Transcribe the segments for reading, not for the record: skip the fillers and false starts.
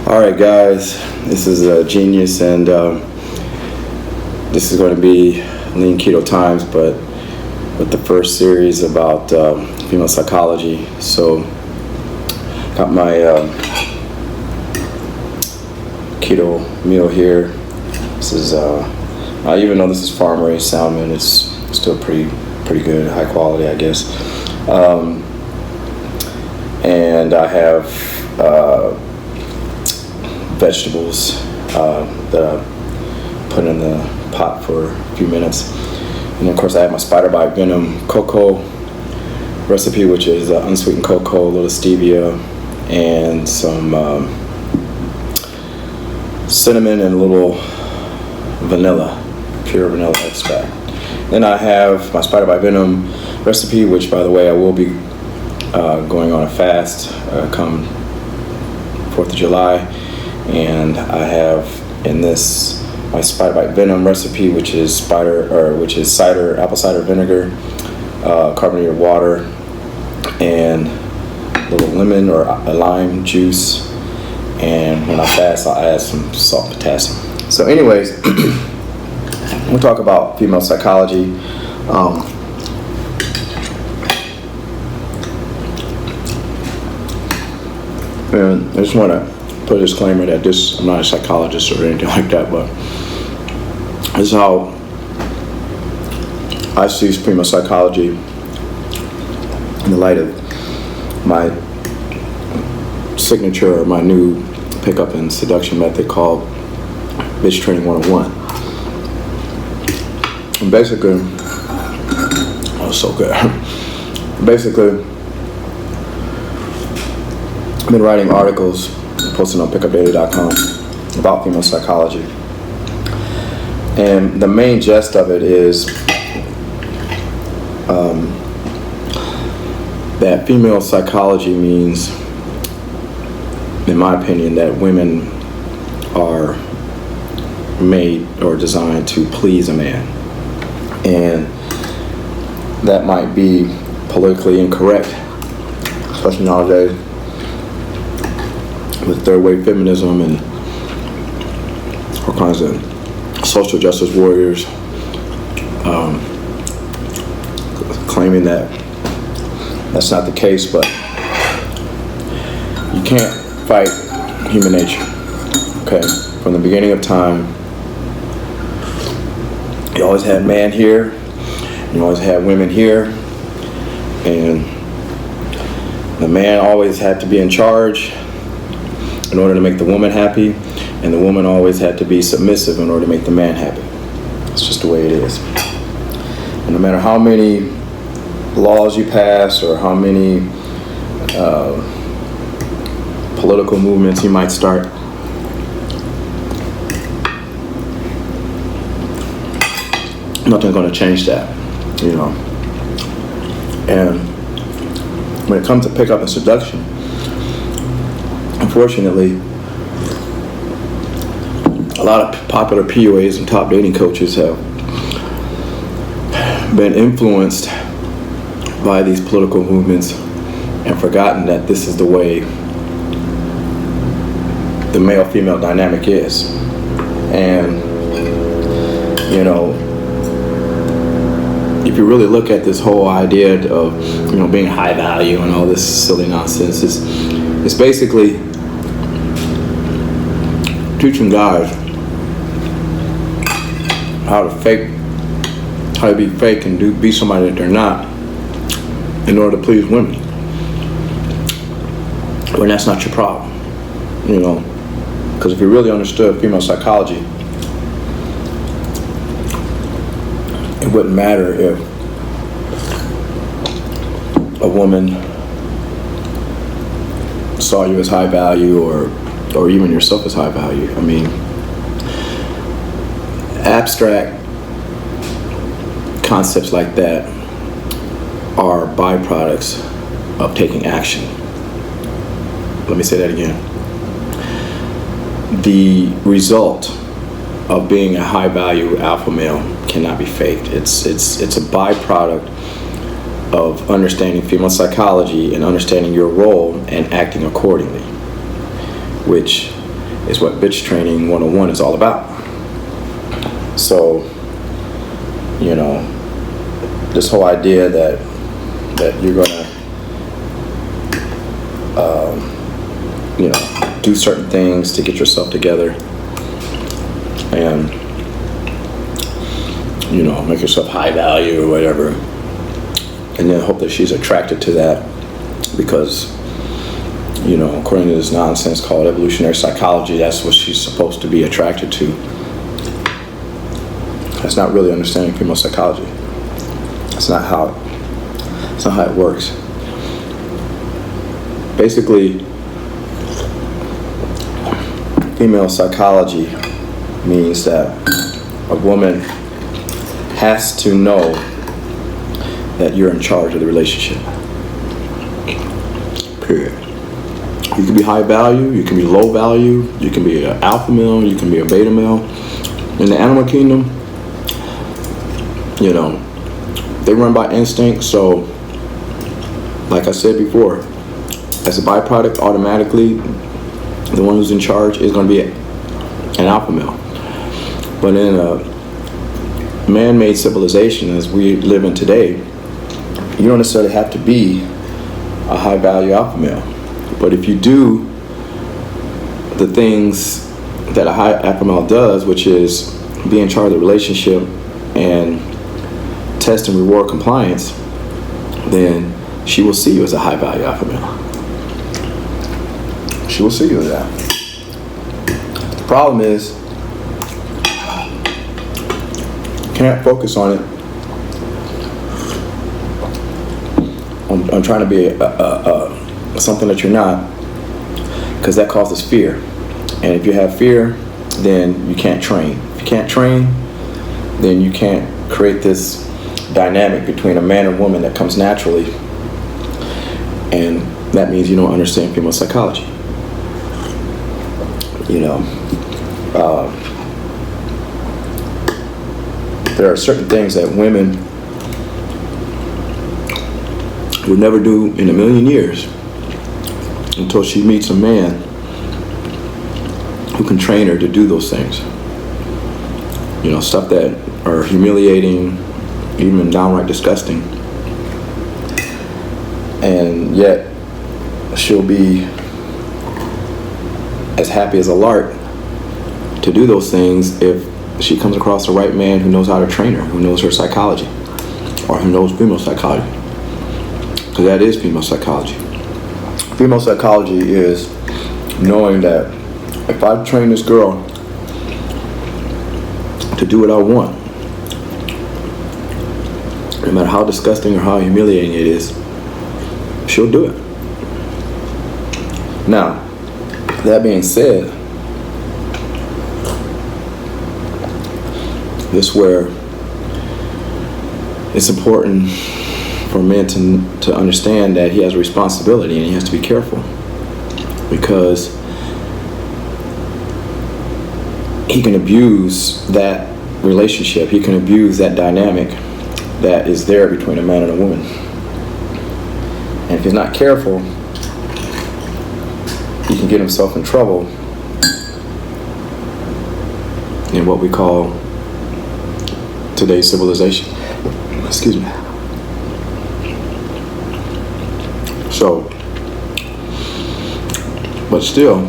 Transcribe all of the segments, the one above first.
All right, guys, this is Genius, and this is going to be Lean Keto Times, but with the first series about female psychology. So, got my keto meal here. This is, even though this is farm-raised salmon, it's still pretty good, high quality, I guess. And I have vegetables that I put in the pot for a few minutes. And of course I have my spider bite venom cocoa recipe, which is unsweetened cocoa, a little stevia, and some cinnamon and a little vanilla, pure vanilla extract. Then I have my spider bite venom recipe, which, by the way, I will be going on a fast come 4th of July. And I have in this my spider bite venom recipe, which is cider, apple cider vinegar, carbonated water, and a little lemon or a lime juice. And when I fast, I'll add some salt and potassium. So anyways, we'll talk about female psychology. And I just want to put a disclaimer that I'm not a psychologist or anything like that, but this is how I see female psychology in the light of my signature or my new pickup and seduction method called Bitch Training 101. And basically, so good. Basically, I've been writing articles, posting on pickupdaily.com about female psychology. And the main gist of it is that female psychology means, in my opinion, that women are made or designed to please a man. And that might be politically incorrect, especially nowadays with third wave feminism and all kinds of social justice warriors claiming that that's not the case, but you can't fight human nature. Okay, from the beginning of time, you always had man here, you always had women here, and the man always had to be in charge in order to make the woman happy, and the woman always had to be submissive in order to make the man happy. It's just the way it is. And no matter how many laws you pass or how many political movements you might start, nothing's going to change that, you know. And when it comes to pickup and seduction, unfortunately, a lot of popular PUAs and top dating coaches have been influenced by these political movements and forgotten that this is the way the male-female dynamic is. And, you know, if you really look at this whole idea of, you know, being high value and all this silly nonsense, it's basically teaching guys how to be fake and be somebody that they're not in order to please women. When that's not your problem, you know. Because if you really understood female psychology, it wouldn't matter if a woman saw you as high value or even yourself as high value. I mean, abstract concepts like that are byproducts of taking action. Let me say that again. The result of being a high value alpha male cannot be faked. It's a byproduct of understanding female psychology and understanding your role and acting accordingly, which is what bitch training 101 is all about. So, you know, this whole idea that you're gonna, you know, do certain things to get yourself together and, you know, make yourself high value or whatever, and then hope that she's attracted to that because, you know, according to this nonsense called evolutionary psychology, that's what she's supposed to be attracted to. That's not really understanding female psychology. That's not how it works. Basically, female psychology means that a woman has to know that you're in charge of the relationship. Period. You can be high value, you can be low value, you can be an alpha male, you can be a beta male. In the animal kingdom, you know, they run by instinct, so like I said before, as a byproduct, automatically the one who's in charge is going to be an alpha male. But in a man-made civilization as we live in today, you don't necessarily have to be a high-value alpha male. But if you do the things that a high alpha male does, which is be in charge of the relationship and test and reward compliance, then she will see you as a high-value alpha male. She will see you as that. The problem is, you can't focus on it. I'm trying to be something that you're not, because that causes fear. And if you have fear, then you can't train. If you can't train, then you can't create this dynamic between a man and woman that comes naturally. And that means you don't understand female psychology. You know, there are certain things that women would never do in a million years until she meets a man who can train her to do those things. You know, stuff that are humiliating, even downright disgusting. And yet, she'll be as happy as a lark to do those things if she comes across the right man who knows how to train her, who knows her psychology, or who knows female psychology. Because that is female psychology. Female psychology is knowing that if I train this girl to do what I want, no matter how disgusting or how humiliating it is, she'll do it. Now, that being said, this is where it's important for men to understand that he has a responsibility and he has to be careful, because he can abuse that relationship, he can abuse that dynamic that is there between a man and a woman. And if he's not careful, he can get himself in trouble in what we call today's civilization. Excuse me. So, but still,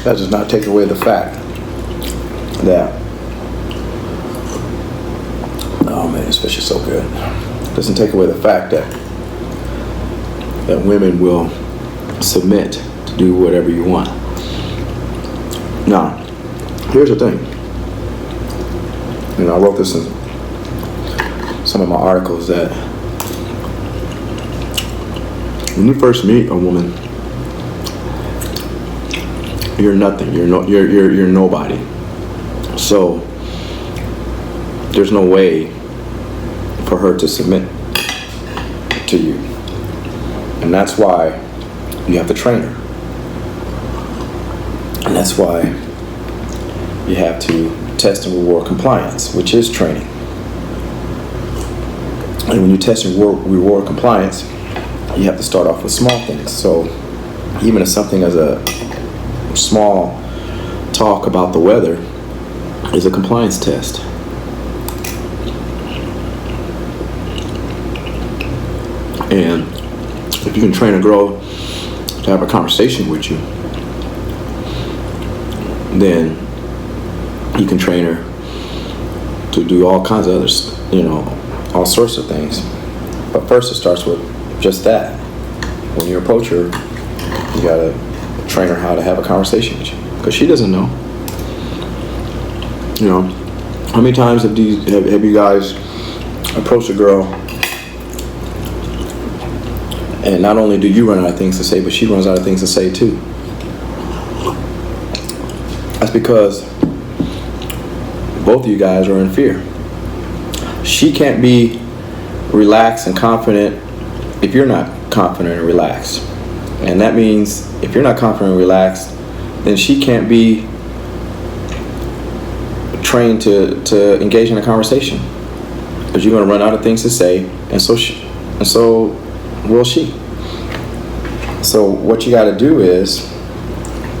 that does not take away the fact that, oh man, this fish is so good. It doesn't take away the fact that women will submit to do whatever you want. Now, here's the thing. You know, I wrote this in some of my articles that when you first meet a woman, you're nothing. You're nobody. So there's no way for her to submit to you, and that's why you have to train her, and that's why you have to test and reward compliance, which is training. And when you test and reward compliance, you have to start off with small things. So even if something as a small talk about the weather is a compliance test. And if you can train a girl to have a conversation with you, then you can train her to do all kinds of others, all sorts of things. But first it starts with just that. When you approach her, you gotta train her how to have a conversation with you, because she doesn't know. How many times have you guys approached a girl, and not only do you run out of things to say, but she runs out of things to say too? That's because both of you guys are in fear. She can't be relaxed and confident if you're not confident and relaxed. And that means if you're not confident and relaxed, then she can't be trained to engage in a conversation, because you're going to run out of things to say, and so will she. So what you got to do is,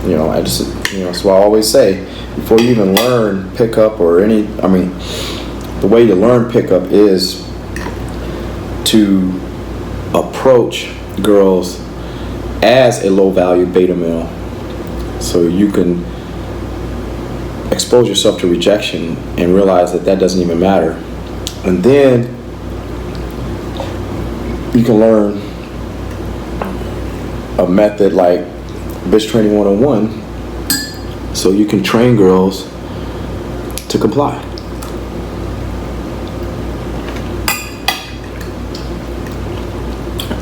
that's what I always say, before you even learn pickup the way you learn pickup is to approach girls as a low-value beta male, so you can expose yourself to rejection and realize that doesn't even matter. And then you can learn a method like Bitch Training 101, so you can train girls to comply.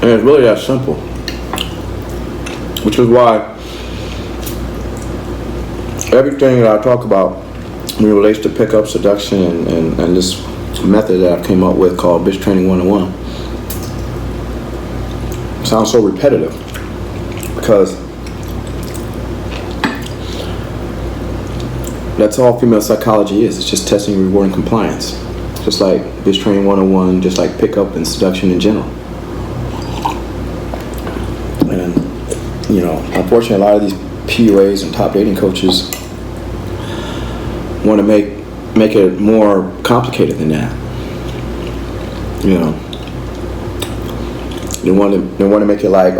And it's really that simple, which is why everything that I talk about when it relates to pickup, seduction, and this method that I came up with called Bitch Training 101 sounds so repetitive, because that's all female psychology is. It's just testing, rewarding compliance. Just like Bitch Training 101, just like pickup and seduction in general. And, unfortunately, a lot of these PUAs and top dating coaches want to make it more complicated than that. They want to make it like,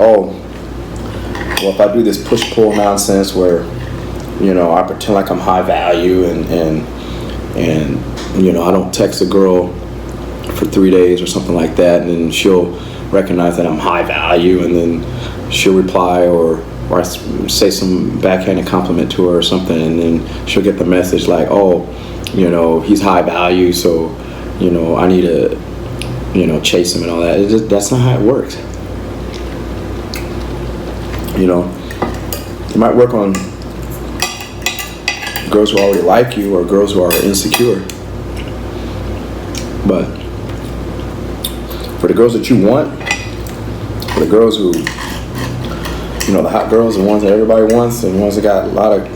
if I do this push-pull nonsense where, I pretend like I'm high value and I don't text a girl for 3 days or something like that, and then she'll recognize that I'm high value, and then she'll reply or I say some backhanded compliment to her or something, and then she'll get the message like, he's high value, so, I need to, chase him and all that. That's not how it works. It might work on girls who already like you or girls who are insecure. But for the girls that you want, for the girls who, the hot girls, the ones that everybody wants, and the ones that got a lot of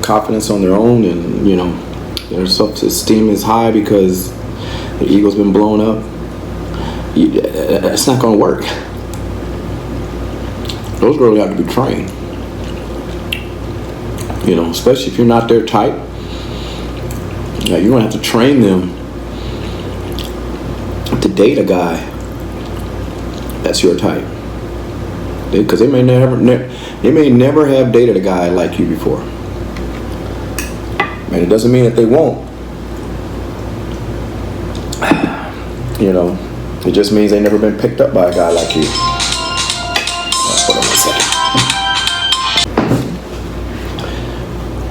confidence on their own, and, their self-esteem is high because their ego's been blown up, it's not going to work. Those girls have to be trained. Especially if you're not their type. You're going to have to train them to date a guy that's your type. Because they may never have dated a guy like you before. And it doesn't mean that they won't. It just means they've never been picked up by a guy like you. Hold on 1 second.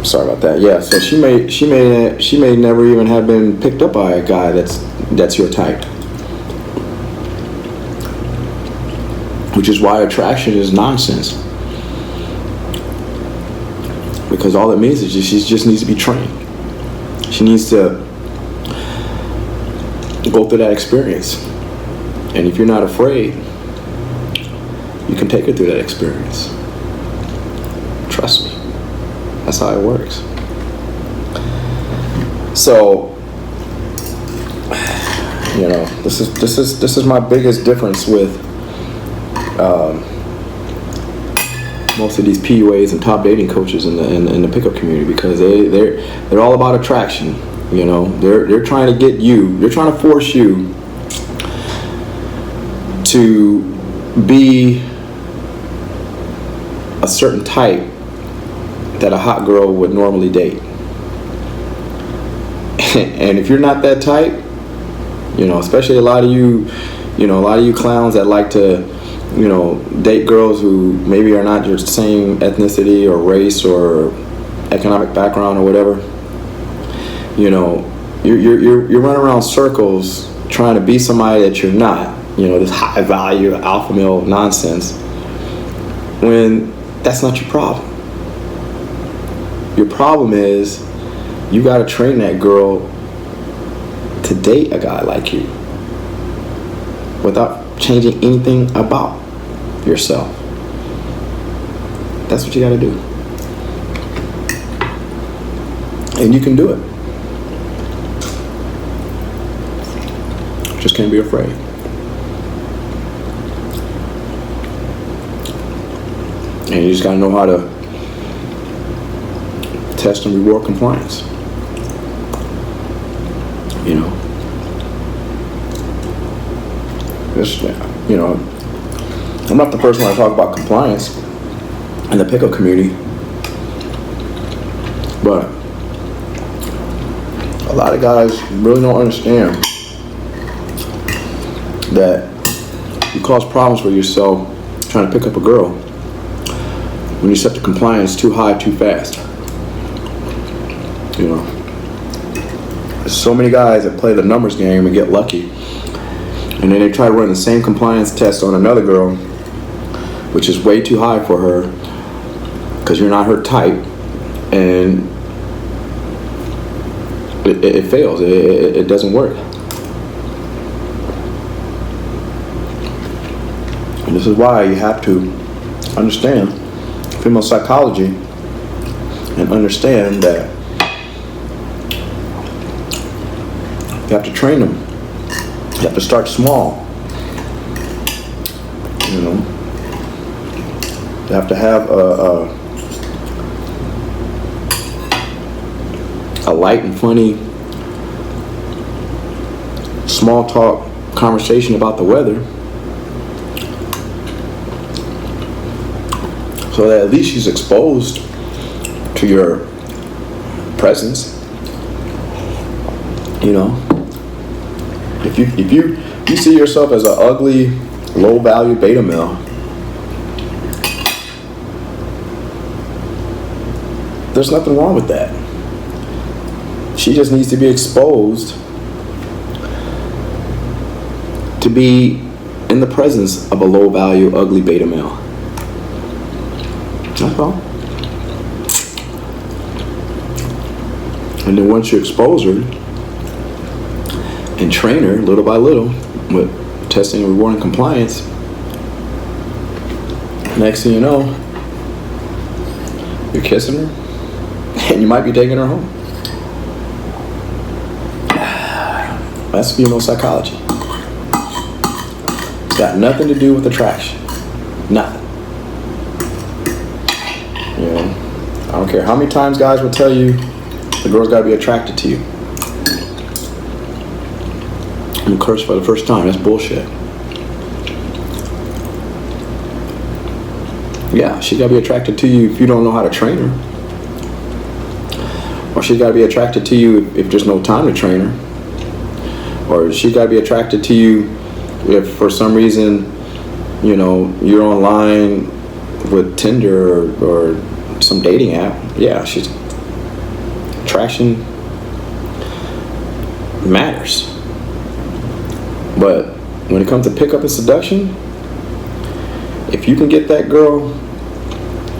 Sorry about that. Yeah, so she may never even have been picked up by a guy that's your type. Which is why attraction is nonsense. Because all it means is she just needs to be trained. She needs to go through that experience. And if you're not afraid, you can take her through that experience. Trust me. That's how it works. So, this is my biggest difference with most of these PUAs and top dating coaches in the pickup community, because they're all about attraction. You know, they're trying to get you. They're trying to force you to be a certain type that a hot girl would normally date. And if you're not that type, you know, especially a lot of you clowns that like to, you know, date girls who maybe are not your same ethnicity or race or economic background or whatever. You know, you're running around circles trying to be somebody that you're not. You know, this high value alpha male nonsense, when that's not your problem. Your problem is you got to train that girl to date a guy like you without changing anything about yourself. That's what you got to do. And you can do it. Just can't be afraid. And you just got to know how to test and reward compliance. You know, this, you know, I'm not the first one to talk about compliance in the pickup community, but a lot of guys really don't understand that you cause problems for yourself trying to pick up a girl when you set the compliance too high too fast. You know, there's so many guys that play the numbers game and get lucky, and then they try to run the same compliance test on another girl, which is way too high for her because you're not her type, and it fails. It doesn't work. And this is why you have to understand female psychology and understand that you have to train them. You have to start small. You know, you have to have a light and funny small talk conversation about the weather, so that at least she's exposed to your presence. You know, if you see yourself as an ugly, low value beta male, there's nothing wrong with that. She just needs to be exposed to be in the presence of a low value, ugly beta male. That's all. And then once you expose her and train her little by little with testing and rewarding compliance, next thing you know, you're kissing her and you might be taking her home. That's female psychology. It's got nothing to do with attraction. Nothing. You know, I don't care how many times guys will tell you the girl's got to be attracted to you. I'm cursed for the first time. That's bullshit. Yeah, she's got to be attracted to you if you don't know how to train her. Or she's got to be attracted to you if there's no time to train her. Or she's got to be attracted to you if for some reason, you know, you're online with Tinder or some dating app. Yeah, attraction matters. But when it comes to pickup and seduction, if you can get that girl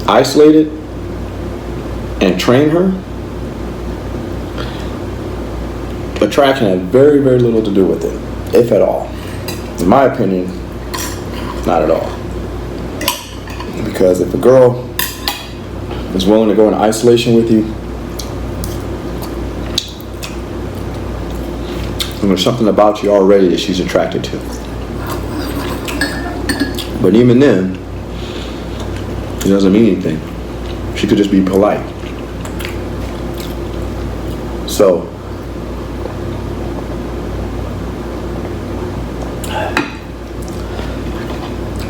isolated and train her, attraction has very, very little to do with it, if at all. In my opinion, not at all. Because if a girl is willing to go in isolation with you, and there's something about you already that she's attracted to. But even then, It doesn't mean anything. She could just be polite. So,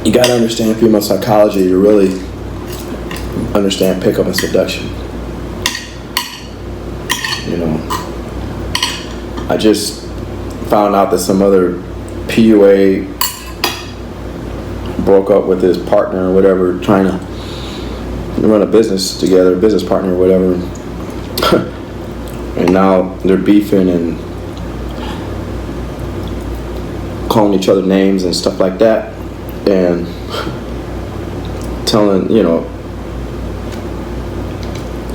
you gotta understand female psychology to really understand pickup and seduction. You know, I just found out that some other PUA broke up with his partner or whatever, trying to run a business together, business partner or whatever. And now they're beefing and calling each other names and stuff like that, and telling, you know,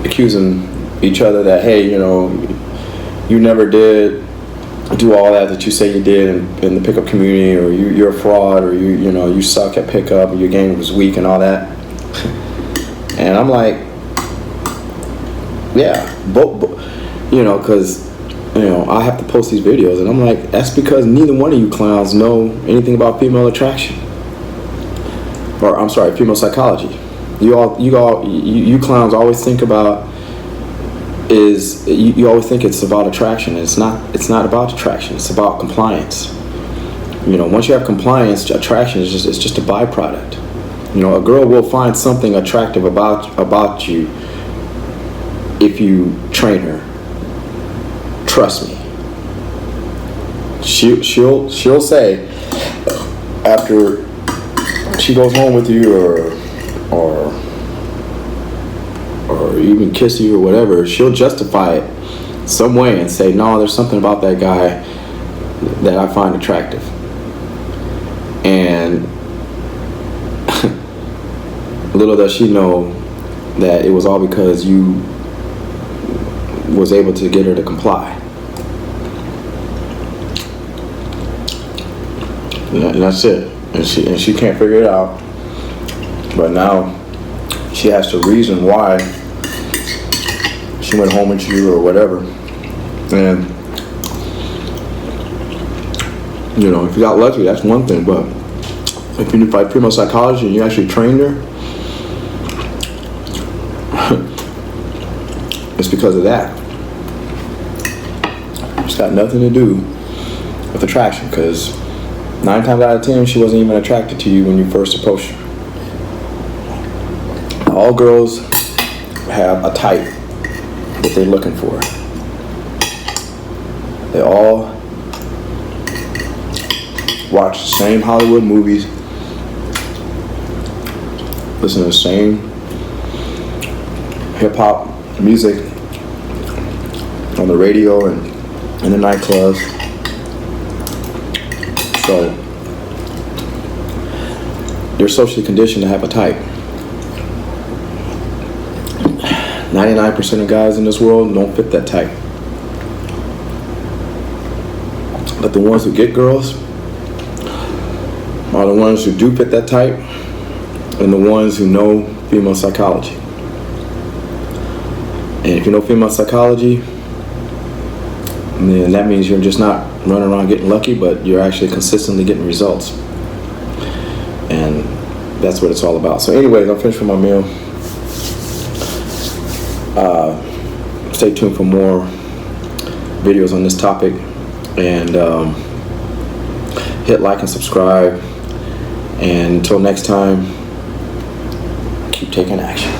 accusing each other that, hey, you know, you never did do all that you say you did in the pickup community, or you're a fraud, or you know, you suck at pickup, or your game was weak and all that. And I'm like, yeah, you know, because, you know, I have to post these videos, and I'm like, that's because neither one of you clowns know anything about female attraction, or I'm sorry, female psychology. You clowns always think about you always think it's about attraction. It's not about attraction. It's about compliance. You know, once you have compliance, attraction is just a byproduct. You know, a girl will find something attractive about you if you train her. Trust me. She'll say after she goes home with you, or even kiss you or whatever, she'll justify it some way and say, no, there's something about that guy that I find attractive. And little does she know that it was all because you was able to get her to comply. And that's it. And she can't figure it out. But now she has to reason why she went home with you or whatever. And, you know, if you got lucky, that's one thing. But if you fight female psychology and you actually trained her, it's because of that. It's got nothing to do with attraction, because 9 times out of 10, she wasn't even attracted to you when you first approached her. All girls have a type that they're looking for. They all watch the same Hollywood movies, listen to the same hip-hop music on the radio and in the nightclubs. So they're socially conditioned to have a type. 99% of guys in this world don't fit that type. But the ones who get girls are the ones who do fit that type, and the ones who know female psychology. And if you know female psychology, then that means you're just not running around getting lucky, but you're actually consistently getting results. And that's what it's all about. So anyways, I'm finished with my meal. Stay tuned for more videos on this topic, and hit like and subscribe. And until next time, keep taking action.